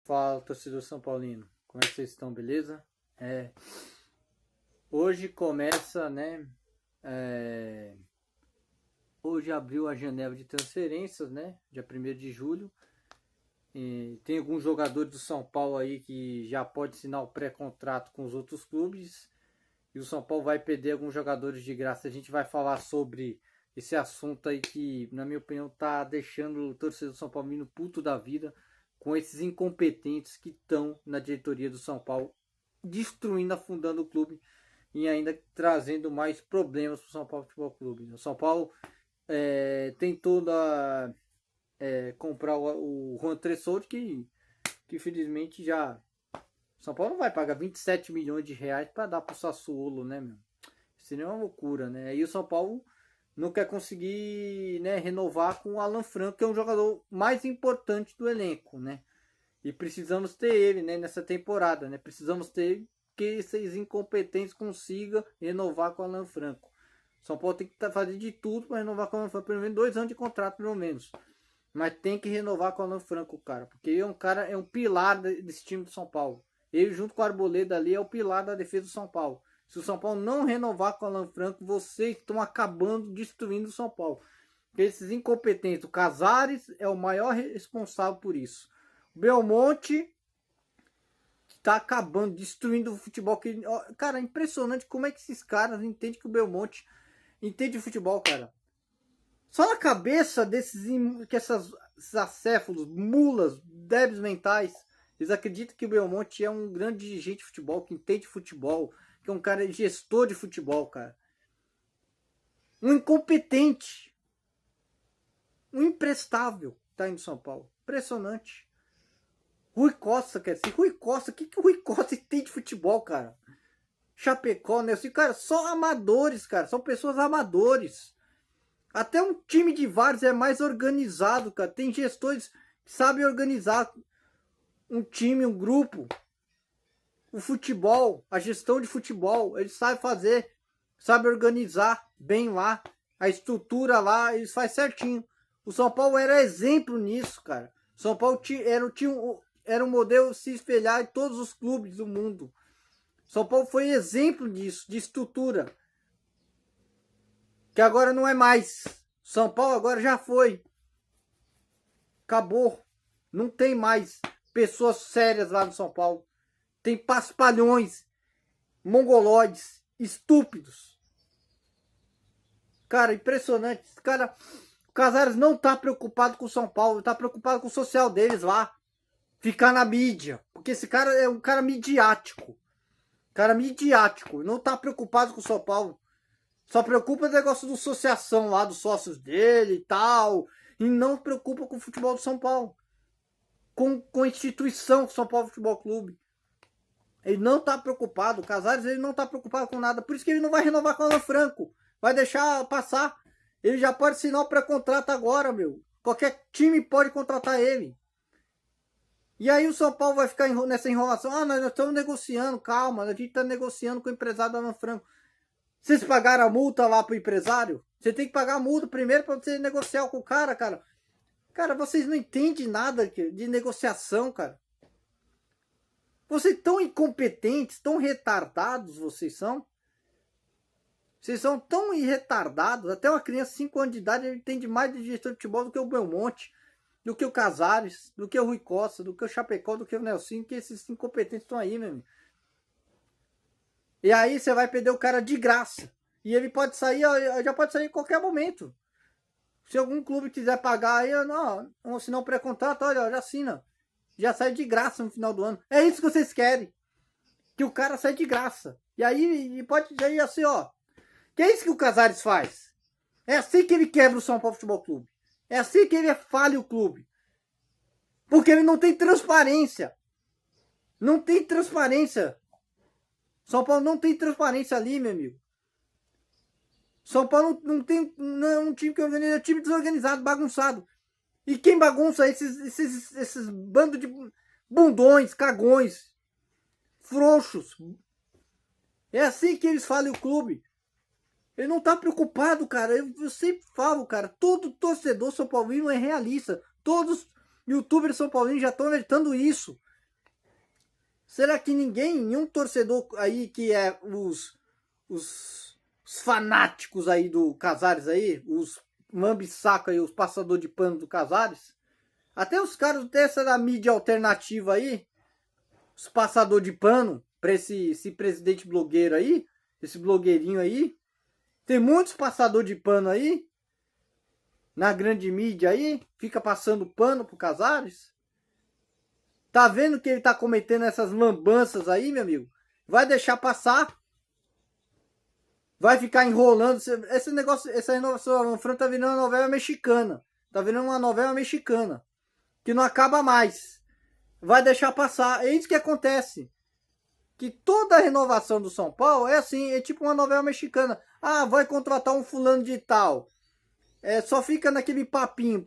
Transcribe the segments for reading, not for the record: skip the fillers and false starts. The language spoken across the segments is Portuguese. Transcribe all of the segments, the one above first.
Fala, torcedor São Paulino. Como é que vocês estão, beleza? Hoje começa, né? Hoje abriu a janela de transferências, né? Dia 1º de julho. E tem alguns jogadores do São Paulo aí que já pode assinar o pré-contrato com os outros clubes. E o São Paulo vai perder alguns jogadores de graça. A gente vai falar sobre esse assunto aí que, na minha opinião, tá deixando o torcedor do São Paulino puto da vida com esses incompetentes que estão na diretoria do São Paulo, destruindo, afundando o clube e ainda trazendo mais problemas para o São Paulo Futebol Clube. O São Paulo tentou comprar o Juan Tressoldi, que infelizmente já... São Paulo não vai pagar 27 milhões de reais para dar para o Sassuolo, né, meu? Isso seria uma loucura, né? Aí o São Paulo não quer conseguir, né, renovar com o Alan Franco, que é um jogador mais importante do elenco, né? E precisamos ter ele, né, nessa temporada, né? Precisamos ter que esses incompetentes consigam renovar com o Alan Franco. São Paulo tem que fazer de tudo para renovar com o Alan Franco, pelo menos 2 anos de contrato, pelo menos. Mas tem que renovar com o Alan Franco, cara, porque ele é um pilar desse time do São Paulo. Ele junto com o Arboleda ali é o pilar da defesa do São Paulo. Se o São Paulo não renovar com o Alan Franco, vocês estão acabando, destruindo o São Paulo. Esses incompetentes, o Casares é o maior responsável por isso. O Belmonte está acabando, destruindo o futebol. Cara, é impressionante como é que esses caras entendem que o Belmonte entende futebol, cara. Só na cabeça esses acéfalos, mulas, débeis mentais, eles acreditam que o Belmonte é um grande dirigente de futebol, que entende futebol, que é um cara gestor de futebol, cara. Um incompetente. Um imprestável tá indo em São Paulo. Impressionante. Rui Costa, quer dizer, Rui Costa, o que o Rui Costa entende de futebol, cara? Chapecó, né? Assim, cara, só amadores, cara. São pessoas amadores. Até um time de vários é mais organizado, cara. Tem gestores que sabem organizar um time, um grupo. O futebol, a gestão de futebol, eles sabem fazer, sabem organizar bem lá. A estrutura lá, eles fazem certinho. O São Paulo era exemplo nisso, cara. O São Paulo era um modelo se espelhar em todos os clubes do mundo. São Paulo foi exemplo disso, de estrutura. Que agora não é mais. São Paulo agora já foi. Acabou. Não tem mais pessoas sérias lá no São Paulo. Tem paspalhões, mongoloides, estúpidos. Cara, impressionante. O Casares não tá preocupado com o São Paulo, tá preocupado com o social deles lá. Ficar na mídia. Porque esse cara é um cara midiático. Cara midiático. Não tá preocupado com o São Paulo. Só preocupa o negócio da associação lá, dos sócios dele e tal. E não preocupa com o futebol do São Paulo. Com a instituição São Paulo Futebol Clube. Ele não tá preocupado. O Casares, ele não tá preocupado com nada. Por isso que ele não vai renovar com o Alan Franco. Vai deixar passar. Ele já pode assinar o pré-contrato agora, meu. Qualquer time pode contratar ele. E aí o São Paulo vai ficar nessa enrolação. Ah, nós estamos negociando. Calma, a gente tá negociando com o empresário do Alan Franco. Vocês pagaram a multa lá pro empresário? Você tem que pagar a multa primeiro para você negociar com o cara, cara. Cara, vocês não entendem nada de negociação, cara. Vocês tão incompetentes, tão retardados vocês são. Vocês são tão retardados. Até uma criança de 5 anos de idade entende mais de gestão de futebol do que o Belmonte, do que o Casares, do que o Rui Costa, do que o Chapecó, do que o Nelson, que esses incompetentes estão aí, meu amigo. E aí você vai perder o cara de graça. E ele pode sair, já pode sair em qualquer momento. Se algum clube quiser pagar aí, não, assinar um pré-contrato, olha, já assina. Já sai de graça no final do ano. É isso que vocês querem. Que o cara sai de graça. E aí pode ir assim, ó. Que é isso que o Casares faz. É assim que ele quebra o São Paulo Futebol Clube. É assim que ele falha o clube. Porque ele não tem transparência. Não tem transparência. São Paulo não tem transparência ali, meu amigo. São Paulo não tem. Não é um time que organiza, é um time desorganizado, bagunçado. E quem bagunça esses bandos de bundões, cagões, frouxos. É assim que eles falam o clube. Ele não tá preocupado, cara. Eu sempre falo, cara. Todo torcedor São Paulino é realista. Todos youtubers São Paulinos já estão alertando isso. Será que ninguém, nenhum torcedor aí que é os fanáticos aí do Casares aí, os lambe-saco aí, os passador de pano do Casares, até os caras dessa da mídia alternativa aí, os passador de pano pra esse presidente blogueiro aí, esse blogueirinho aí, tem muitos passador de pano aí, na grande mídia aí, fica passando pano pro Casares. Tá vendo que ele tá cometendo essas lambanças aí, meu amigo? Vai deixar passar. Vai ficar enrolando. Esse negócio, essa renovação Fran tá virando uma novela mexicana. Tá virando uma novela mexicana. Que não acaba mais. Vai deixar passar. É isso que acontece. Que toda a renovação do São Paulo é assim, é tipo uma novela mexicana. Ah, vai contratar um fulano de tal. Só fica naquele papinho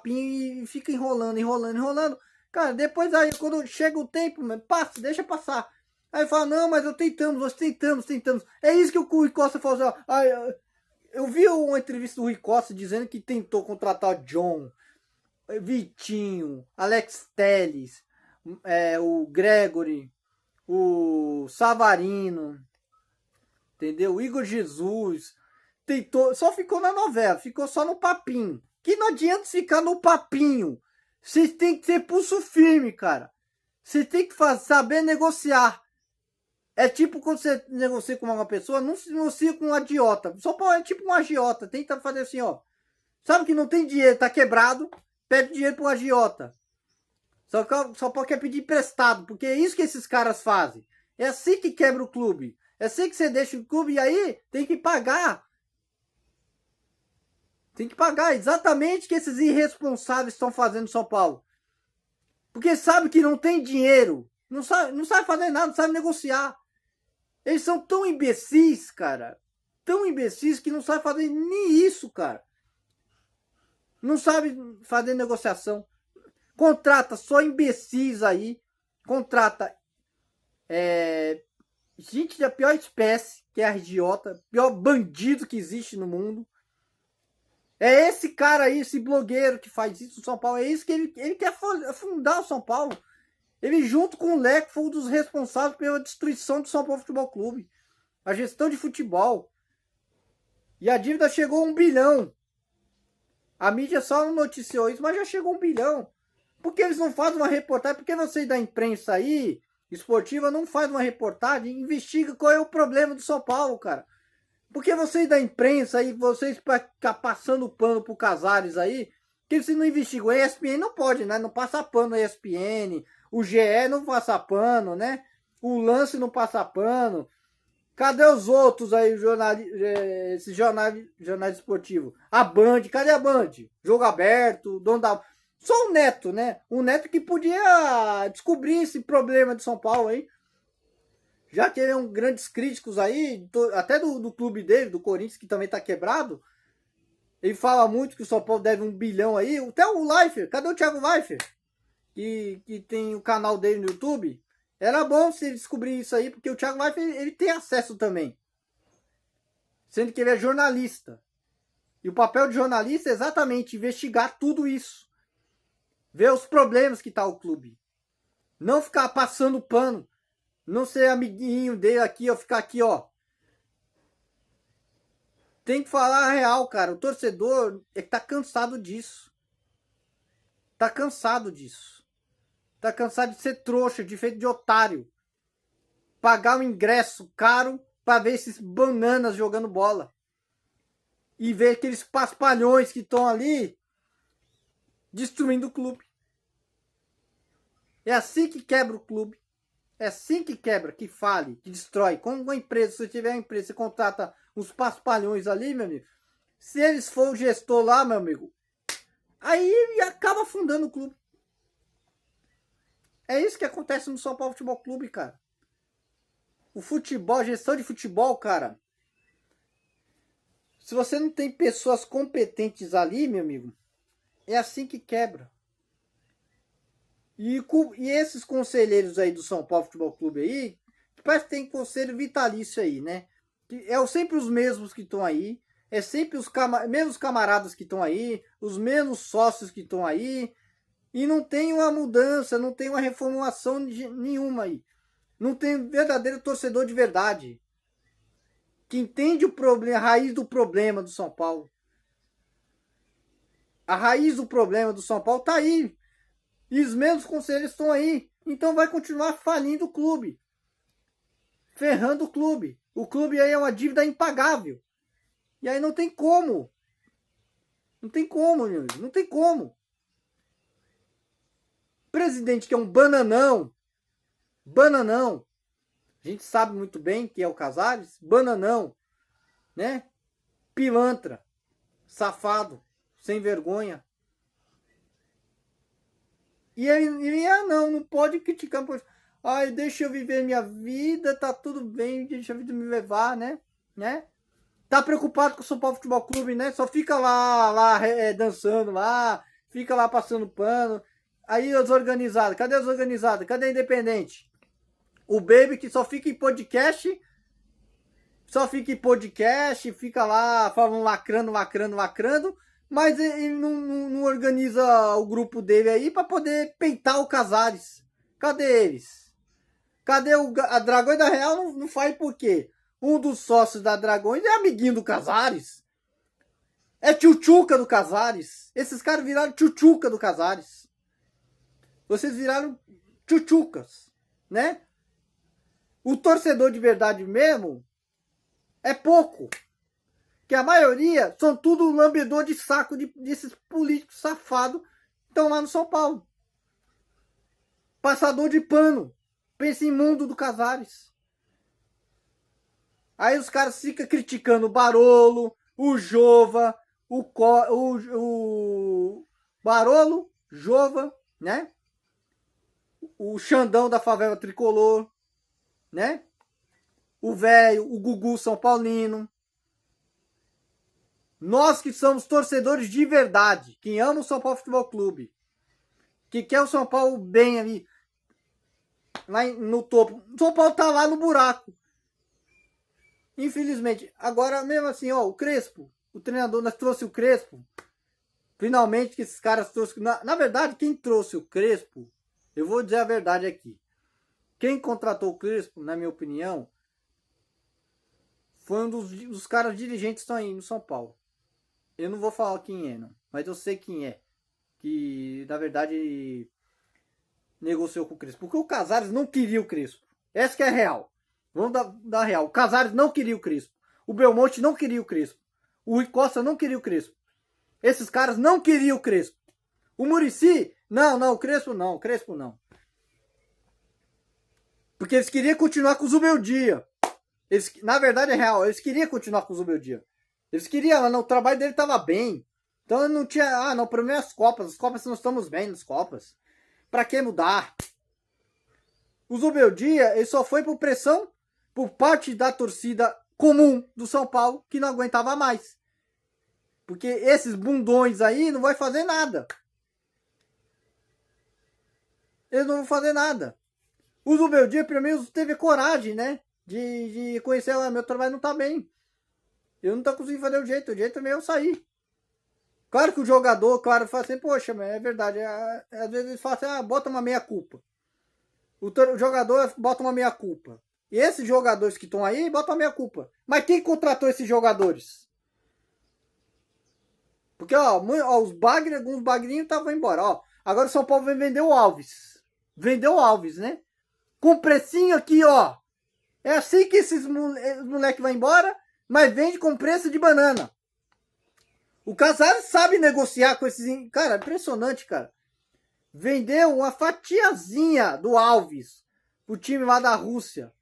e fica enrolando. Cara, depois aí, quando chega o tempo, passa, deixa passar. Aí fala, não, mas nós tentamos. É isso que o Rui Costa falou. Eu vi uma entrevista do Rui Costa dizendo que tentou contratar o John, Vitinho, Alex Telles, o Gregory, o Savarino, entendeu? O Igor Jesus. Tentou, só ficou na novela, ficou só no papinho. Que não adianta ficar no papinho. Vocês têm que ter pulso firme, cara. Você tem que saber negociar. É tipo quando você negocia com uma pessoa, não se negocia com um agiota. Só é tipo um agiota. Tenta fazer assim, ó. Sabe que não tem dinheiro, tá quebrado, pede dinheiro para um agiota. Só pode pedir emprestado, porque é isso que esses caras fazem. É assim que quebra o clube. É assim que você deixa o clube e aí tem que pagar. Tem que pagar exatamente o que esses irresponsáveis estão fazendo no São Paulo. Porque sabe que não tem dinheiro. Não sabe fazer nada, não sabe negociar. Eles são tão imbecis, cara. Tão imbecis que não sabem fazer nem isso, cara. Não sabe fazer negociação. Contrata só imbecis aí. Contrata gente da pior espécie, que é a idiota. Pior bandido que existe no mundo. É esse cara aí, esse blogueiro que faz isso no São Paulo. É isso que ele quer afundar o São Paulo. Ele, junto com o Leco, foi um dos responsáveis pela destruição do São Paulo Futebol Clube. A gestão de futebol. E a dívida chegou a 1 bilhão. A mídia só não noticiou isso, mas já chegou a 1 bilhão. Por que eles não fazem uma reportagem? Por que vocês da imprensa aí, esportiva, não faz uma reportagem e investiga qual é o problema do São Paulo, cara? Por que vocês da imprensa aí, vocês pra ficar passando pano pro Casares aí, que vocês não investigam? A ESPN não pode, né? Não passa pano a ESPN, o GE não passa pano, né? O Lance não passa pano. Cadê os outros aí, esses jornais esportivos? A Band, cadê a Band? Jogo aberto, dono da... Só o Neto, né? O Neto que podia descobrir esse problema de São Paulo aí. Já que ele é um grandes críticos aí, até do clube dele, do Corinthians, que também tá quebrado. Ele fala muito que o São Paulo deve 1 bilhão aí. Até o Leifert, cadê o Thiago Leifert? Que tem o canal dele no YouTube. Era bom se ele descobrir isso aí, porque o Thiago Leifert, ele tem acesso também. Sendo que ele é jornalista. E o papel de jornalista é exatamente investigar tudo isso. Ver os problemas que tá o clube. Não ficar passando pano. Não ser amiguinho dele aqui, ó, ficar aqui, ó. Tem que falar a real, cara. O torcedor tá cansado disso. Tá cansado disso. Tá cansado de ser trouxa, de feito de otário. Pagar um ingresso caro pra ver esses bananas jogando bola. E ver aqueles paspalhões que estão ali destruindo o clube. É assim que quebra o clube. É assim que quebra, que fale, que destrói. Como uma empresa, se você tiver uma empresa, você contrata uns paspalhões ali, meu amigo. Se eles for o gestor lá, meu amigo, aí acaba afundando o clube. É isso que acontece no São Paulo Futebol Clube, cara. O futebol, a gestão de futebol, cara. Se você não tem pessoas competentes ali, meu amigo, é assim que quebra. E esses conselheiros aí do São Paulo Futebol Clube aí, parece que tem conselho vitalício aí, né? É sempre os mesmos que estão aí, é sempre os mesmos camaradas que estão aí, os mesmos sócios que estão aí, e não tem uma mudança, não tem uma reformulação nenhuma aí. Não tem verdadeiro torcedor de verdade. Que entende o problema, a raiz do problema do São Paulo. A raiz do problema do São Paulo tá aí. E os mesmos conselheiros estão aí. Então vai continuar falindo o clube. Ferrando o clube. O clube aí é uma dívida impagável. E aí não tem como. Não tem como, meu amigo. Não tem como. Presidente que é um bananão. Bananão. A gente sabe muito bem que é o Casares. Bananão. Né? Pilantra. Safado. Sem vergonha. E ele não pode criticar. Ai, deixa eu viver minha vida, tá tudo bem, deixa a vida me levar, né? Tá preocupado com o São Paulo Futebol Clube, né? Só fica lá dançando lá, fica lá passando pano. Aí os organizados, cadê os organizados? Cadê a Independente? O Baby que só fica em podcast, fica lá falando lacrando, mas ele não organiza o grupo dele aí pra poder peitar o Casares. Cadê eles? Cadê a Dragões da Real? Não faz por quê? Um dos sócios da Dragões é amiguinho do Casares. É tchutchuca do Casares. Esses caras viraram tchutchuca do Casares. Vocês viraram tchutchucas, né? O torcedor de verdade mesmo é pouco. Que a maioria são tudo lambedor de saco desses políticos safados que estão lá no São Paulo. Passador de pano. Pensa em mundo do Casares. Aí os caras ficam criticando o Barolo, o Jova, o Barolo, Jova, né? O Xandão da favela tricolor, né? O velho, o Gugu São Paulino. Nós que somos torcedores de verdade, que ama o São Paulo Futebol Clube, que quer o São Paulo bem ali, lá no topo. O São Paulo tá lá no buraco. Infelizmente. Agora, mesmo assim, ó, o Crespo, o treinador, nós trouxe o Crespo. Finalmente que esses caras trouxeram. Na verdade, quem trouxe o Crespo, eu vou dizer a verdade aqui. Quem contratou o Crespo, na minha opinião, foi um dos caras dirigentes que estão aí no São Paulo. Eu não vou falar quem é, não. Mas eu sei quem é. Que, na verdade, negociou com o Crespo. Porque o Casares não queria o Crespo. Essa que é a real. Vamos dar real. O Casares não queria o Crespo. O Belmonte não queria o Crespo. O Rui Costa não queria o Crespo. Esses caras não queriam o Crespo. O Muricy, não, o Crespo não. Porque eles queriam continuar com o Zubeldia. Na verdade é real, eles queriam continuar com o Zubeldia. Eles queriam, o trabalho dele estava bem. Então não tinha, o problema é as Copas nós estamos bem nas Copas. Pra que mudar? O Zubeldia, ele só foi por pressão por parte da torcida comum do São Paulo, que não aguentava mais. Porque esses bundões aí não vai fazer nada. Eles não vão fazer nada. O Zubeldia, pelo menos, teve coragem, né? De conhecer, meu trabalho não tá bem. Eu não tô conseguindo fazer o jeito é meu sair. Claro que o jogador, fala assim, poxa, é verdade. Às vezes eles falam assim, bota uma meia culpa. O jogador bota uma meia culpa. E esses jogadores que estão aí, botam uma meia culpa. Mas quem contratou esses jogadores? Porque, alguns bagrinhos estavam embora, Agora o São Paulo vem vender o Alves. Vendeu o Alves, né? Com precinho aqui, É assim que esses moleques vão embora, mas vende com preço de banana. O Casares sabe negociar com esses... Cara, impressionante, cara. Vendeu uma fatiazinha do Alves pro time lá da Rússia.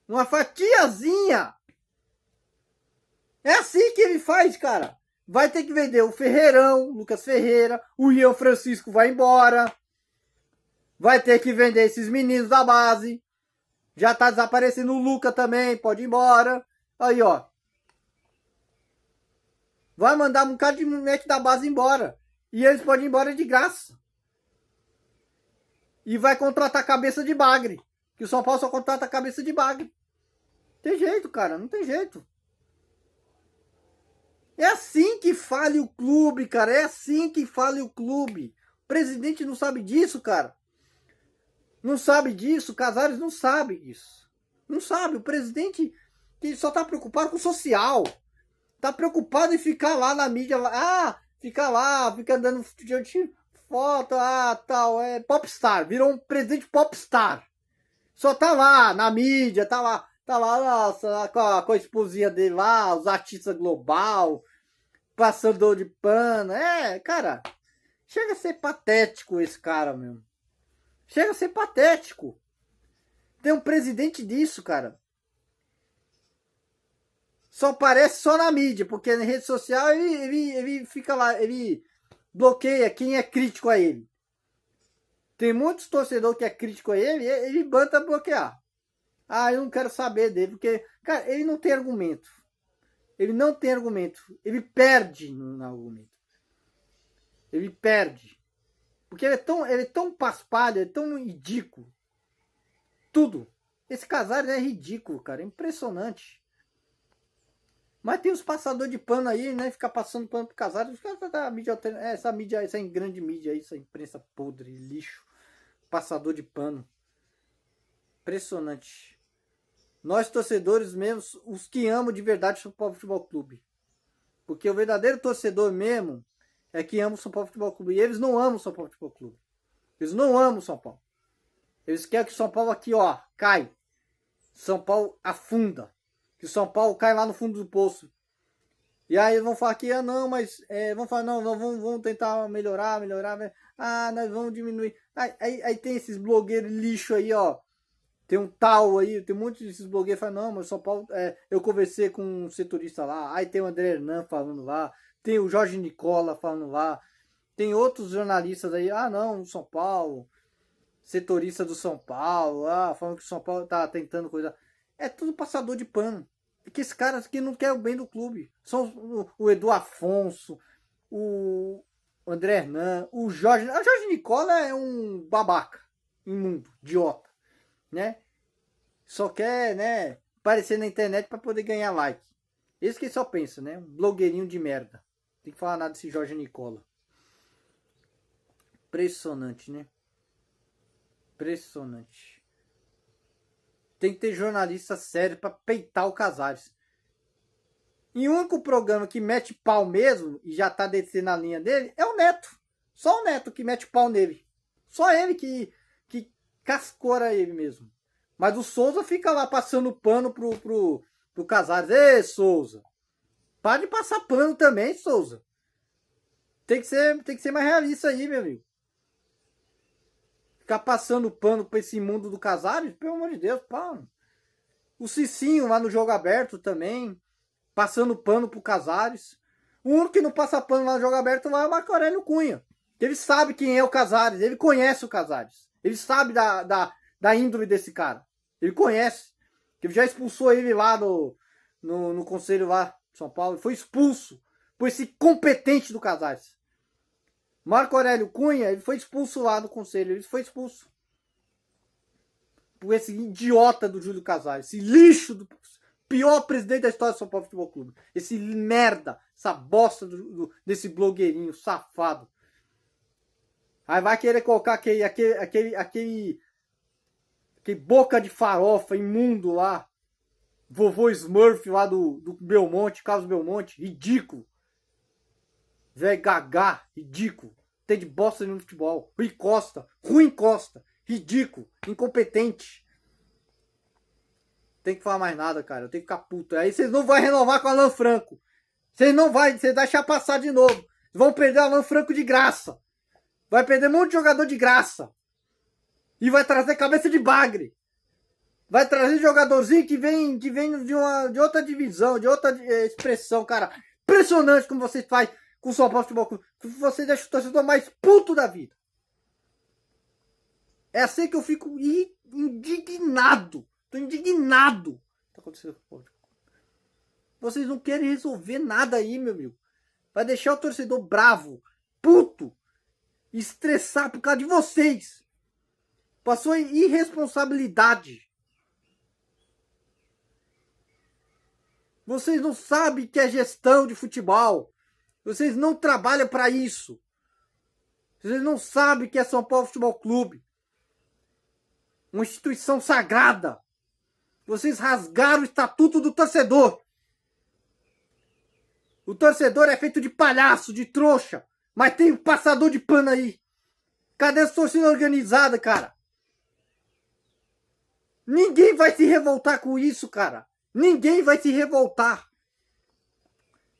Uma fatiazinha. É assim que ele faz, cara. Vai ter que vender o Ferreirão, Lucas Ferreira. O Ian Francisco vai embora. Vai ter que vender esses meninos da base. Já tá desaparecendo o Luca também, pode ir embora. Aí, vai mandar um bocado de moleque da base embora. E eles podem ir embora de graça. E vai contratar cabeça de bagre. Que o São Paulo só contrata cabeça de bagre. Tem jeito, cara, não tem jeito. É assim que fale o clube, cara. É assim que fale o clube. O presidente não sabe disso, cara. Não sabe disso, Casares não sabe disso. Não sabe, o presidente que só tá preocupado com o social. Tá preocupado em ficar lá na mídia, fica dando foto, tal, é popstar, virou um presidente popstar. Só tá lá na mídia, tá lá, nossa, com a esposinha dele lá, os artistas global, passador de pano. Cara, chega a ser patético esse cara mesmo. Chega a ser patético. Tem um presidente disso, cara. Só aparece só na mídia, porque na rede social ele fica lá, ele bloqueia quem é crítico a ele. Tem muitos torcedores que é crítico a ele, ele banta bloquear. Eu não quero saber dele, porque, cara, ele não tem argumento. Ele não tem argumento. Ele perde no argumento. Ele perde. Porque ele é tão paspalho, ele é tão ridículo. Tudo. Esse Casares é ridículo, cara. É impressionante. Mas tem os passadores de pano aí, né? Ficar passando pano pro Casares. Essa mídia, essa grande mídia aí, essa imprensa podre, lixo. Passador de pano. Impressionante. Nós torcedores mesmo, os que amam de verdade o São Paulo Futebol Clube. Porque o verdadeiro torcedor mesmo é que ama o São Paulo Futebol Clube. E eles não amam o São Paulo Futebol Clube. Eles não amam o São Paulo. Eles querem que o São Paulo aqui, ó, cai. São Paulo afunda. Que o São Paulo cai lá no fundo do poço. E aí eles vão falar que, não, mas... vão falar, não, vamos tentar melhorar. Nós vamos diminuir. Aí tem esses blogueiros lixo aí, ó. Tem um tal aí, tem muitos desses blogueiros que falam, não, mas São Paulo... eu conversei com um setorista lá. Aí tem o André Hernan falando lá. Tem o Jorge Nicola falando lá. Tem outros jornalistas aí. Não, São Paulo... setorista do São Paulo, falando que o São Paulo tá tentando coisa. É tudo passador de pano. Que esses caras aqui não querem o bem do clube. São o Edu Afonso, o André Hernan, o Jorge. O Jorge Nicola é um babaca, imundo, idiota, né? Só quer, né, aparecer na internet para poder ganhar like. Esse que só pensa, né? Um blogueirinho de merda. Tem que falar nada desse Jorge Nicola. Impressionante, né? Impressionante. Tem que ter jornalista sério para peitar o Casares. E o único programa que mete pau mesmo e já tá descendo a linha dele é o Neto. Só o Neto que mete pau nele. Só ele que cascora ele mesmo. Mas o Souza fica lá passando pano pro Casares. Ei, Souza. Para de passar pano também, Souza. Tem que ser mais realista aí, meu amigo. Ficar passando pano pra esse mundo do Casares, pelo amor de Deus, pá. O Cicinho lá no Jogo Aberto também, passando pano pro Casares. O único que não passa pano lá no Jogo Aberto lá é o Marco Aurélio Cunha. Ele sabe quem é o Casares, ele conhece o Casares. Ele sabe da índole desse cara. Ele conhece. Ele já expulsou ele lá no conselho lá de São Paulo. Ele foi expulso por esse competente do Casares. Marco Aurélio Cunha, ele foi expulso lá do conselho. Ele foi expulso. Por esse idiota do Júlio Casares. Esse lixo do pior presidente da história do São Paulo Futebol Clube. Esse merda. Essa bosta desse blogueirinho safado. Aí vai querer colocar aquele boca de farofa imundo lá. Vovô Smurf lá do Belmonte, Carlos Belmonte. Ridículo. Velho gagá, ridículo. Tem de bosta no futebol. Rui Costa, ridículo, incompetente. Tem que falar mais nada, cara. Eu tenho que ficar puto. Aí vocês não vão renovar com o Alan Franco. Vocês vai deixar passar de novo. Vocês vão perder o Alan Franco de graça. Vai perder um monte de jogador de graça. E vai trazer cabeça de bagre. Vai trazer jogadorzinho que vem de outra divisão, de outra expressão, cara. Impressionante como vocês fazem com o São Paulo Futebol Clube. Você deixa o torcedor mais puto da vida. É assim que eu fico indignado. Tô indignado. Tá acontecendo? Vocês não querem resolver nada aí, meu amigo. Vai deixar o torcedor bravo, puto, estressar por causa de vocês. Passou irresponsabilidade. Vocês não sabem que é gestão de futebol. Vocês não trabalham para isso. Vocês não sabem que é São Paulo Futebol Clube. Uma instituição sagrada. Vocês rasgaram o estatuto do torcedor. O torcedor é feito de palhaço, de trouxa. Mas tem um passador de pano aí. Cadê a torcida organizada, cara? Ninguém vai se revoltar com isso, cara. Ninguém vai se revoltar.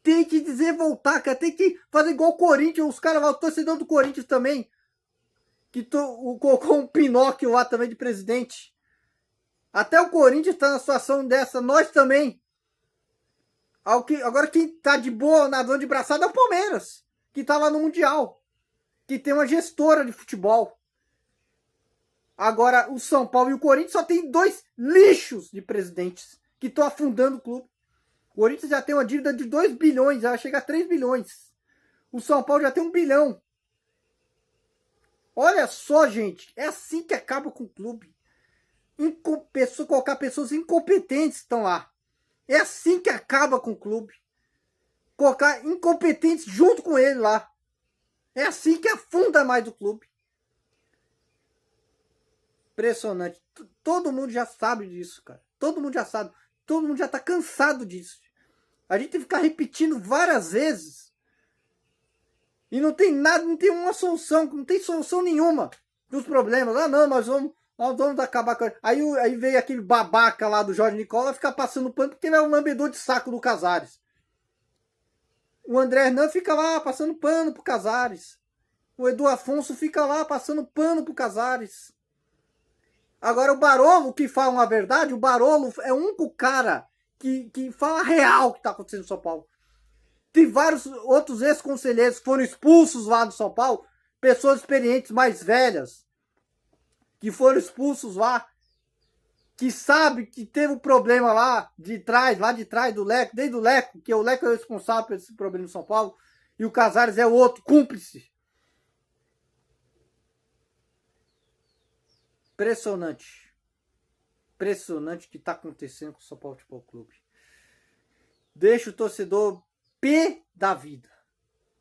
Tem que desrevoltar, cara. Tem que fazer igual o Corinthians. Os caras lá, o torcedor do Corinthians também. Que colocou um Pinóquio lá também de presidente. Até o Corinthians tá na situação dessa. Nós também. Agora quem tá de boa, nadando de braçada é o Palmeiras. Que tá lá no Mundial. Que tem uma gestora de futebol. Agora o São Paulo e o Corinthians só tem 2 lixos de presidentes. Que estão afundando o clube. O Corinthians já tem uma dívida de 2 bilhões. Já chega a 3 bilhões. O São Paulo já tem 1 bilhão. Olha só, gente. É assim que acaba com o clube. Colocar pessoas incompetentes estão lá. É assim que acaba com o clube. Colocar incompetentes junto com ele lá. É assim que afunda mais o clube. Impressionante. Todo mundo já sabe disso, cara. Todo mundo já sabe. Todo mundo já tá cansado disso. A gente tem que ficar repetindo várias vezes. E não tem nada, não tem uma solução. Não tem solução nenhuma dos problemas. Ah, não, nós vamos acabar com... Aí veio aquele babaca lá do Jorge Nicola ficar passando pano porque ele é um lambedor de saco do Casares. O André Hernan fica lá passando pano pro Casares. O Edu Afonso fica lá passando pano pro Casares. Agora o Barolo, que fala uma verdade, o Barolo é o único cara que fala real o que tá acontecendo no São Paulo. Tem vários outros ex-conselheiros que foram expulsos lá do São Paulo, pessoas experientes mais velhas, que foram expulsos lá, que sabe que teve um problema lá de trás do Leco, desde o Leco, que o Leco é o responsável por esse problema no São Paulo, e o Casares é o outro cúmplice. Impressionante. Impressionante o que está acontecendo com o São Paulo Futebol Clube. Deixa o torcedor pé da vida.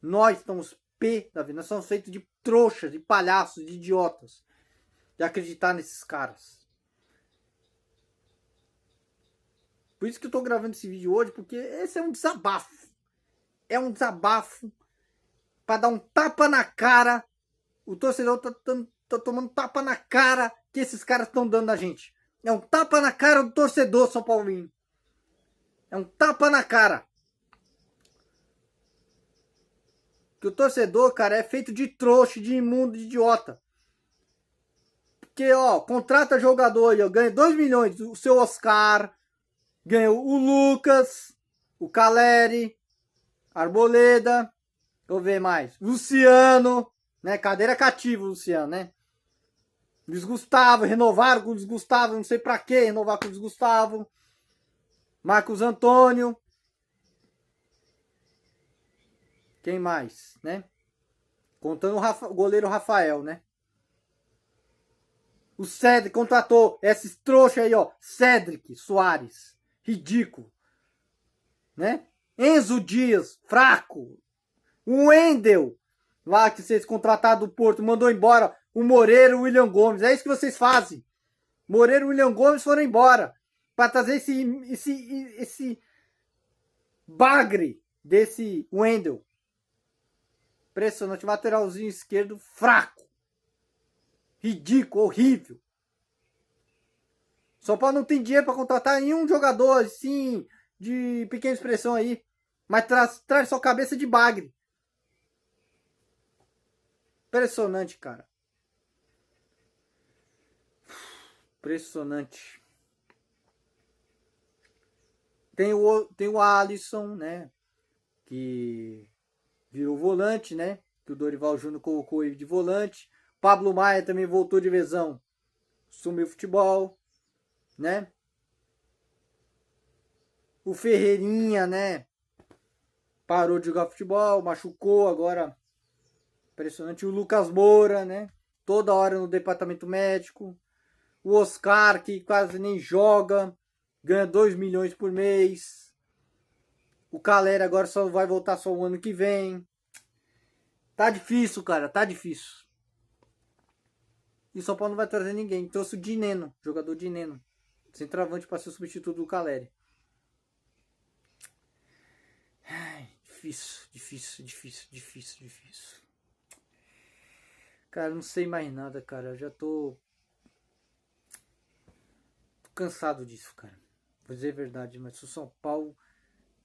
Nós estamos pé da vida. Nós somos feitos de trouxas, de palhaços, de idiotas. De acreditar nesses caras. Por isso que eu estou gravando esse vídeo hoje, porque esse é um desabafo. É um desabafo para dar um tapa na cara. O torcedor tá tomando tapa na cara que esses caras estão dando na gente. É um tapa na cara do torcedor São Paulino. É um tapa na cara. Que o torcedor, cara, é feito de trouxa, de imundo, de idiota. Porque, ó, contrata jogador e ganha 2 milhões. O seu Oscar, ganha o Lucas, o Caleri, Arboleda, deixa eu ver mais. Luciano, né? Cadeira cativa o Luciano, né? Luiz Gustavo, renovaram com o Luiz Gustavo, não sei pra que renovar com o Luiz Gustavo. Marcos Antônio. Quem mais, né? Contando o goleiro Rafael, né? O Cedric contratou esses trouxas aí, ó. Cedric Soares. Ridículo. Né? Enzo Dias, fraco. O Wendel, lá que vocês contrataram do Porto, mandou embora o Moreira e o William Gomes. É isso que vocês fazem. Moreira e o William Gomes foram embora. Para trazer esse bagre desse Wendel. Impressionante. Lateralzinho esquerdo fraco. Ridículo, horrível. São Paulo não tem dinheiro para contratar nenhum jogador assim, de pequena expressão aí. Mas traz sua cabeça de bagre. Impressionante, cara. Impressionante. Tem o Alisson, né? Que virou volante, né? Que o Dorival Júnior colocou ele de volante. Pablo Maia também voltou de lesão. Sumiu o futebol, né? O Ferreirinha, né? Parou de jogar futebol, machucou, agora impressionante. O Lucas Moura, né? Toda hora no departamento médico. O Oscar, que quase nem joga, ganha 2 milhões por mês. O Caleri agora só vai voltar só o ano que vem. Tá difícil, cara, tá difícil. E o São Paulo não vai trazer ninguém. Trouxe o Dineno, jogador Dineno. Centroavante para ser o substituto do Caleri. Ai, difícil. Cara, não sei mais nada, cara. Eu já tô cansado disso, cara. Vou dizer a verdade, mas o São Paulo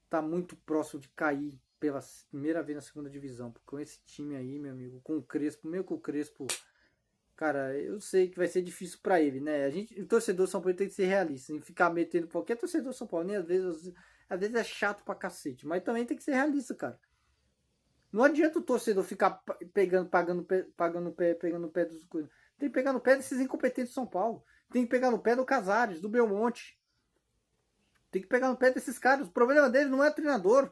tá muito próximo de cair pela primeira vez na segunda divisão. Porque com esse time aí, meu amigo, com o Crespo, meio que o Crespo, cara, eu sei que vai ser difícil pra ele, né? O torcedor São Paulo tem que ser realista, em ficar metendo qualquer torcedor São Paulo, nem às vezes é chato pra cacete, mas também tem que ser realista, cara. Não adianta o torcedor ficar pegando no pé dos coisas. Tem que pegar no pé desses incompetentes de São Paulo. Tem que pegar no pé do Casares, do Belmonte. Tem que pegar no pé desses caras. O problema deles não é o treinador.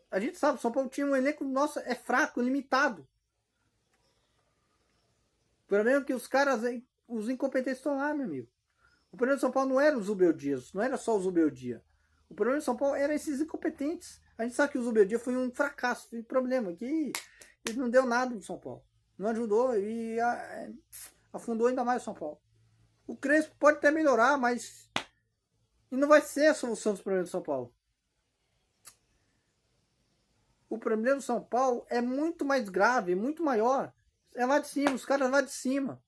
A gente sabe, o São Paulo tinha um elenco, nossa, é fraco, limitado. O problema é que os caras, os incompetentes estão lá, meu amigo. O problema do São Paulo não era o Zubel Dias, não era só o Zubel Dias. O problema do São Paulo era esses incompetentes. A gente sabe que o Zubel Dias foi um fracasso, foi um problema, que ele não deu nada no São Paulo. Não ajudou e afundou ainda mais o São Paulo. O Crespo pode até melhorar, mas e não vai ser a solução dos problemas do São Paulo. O problema do São Paulo é muito mais grave, muito maior. É lá de cima, os caras lá de cima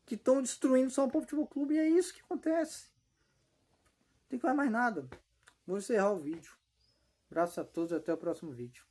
que estão destruindo o São Paulo Futebol Clube, e é isso que acontece. Não tem que falar mais nada. Vou encerrar o vídeo. Abraço a todos e até o próximo vídeo.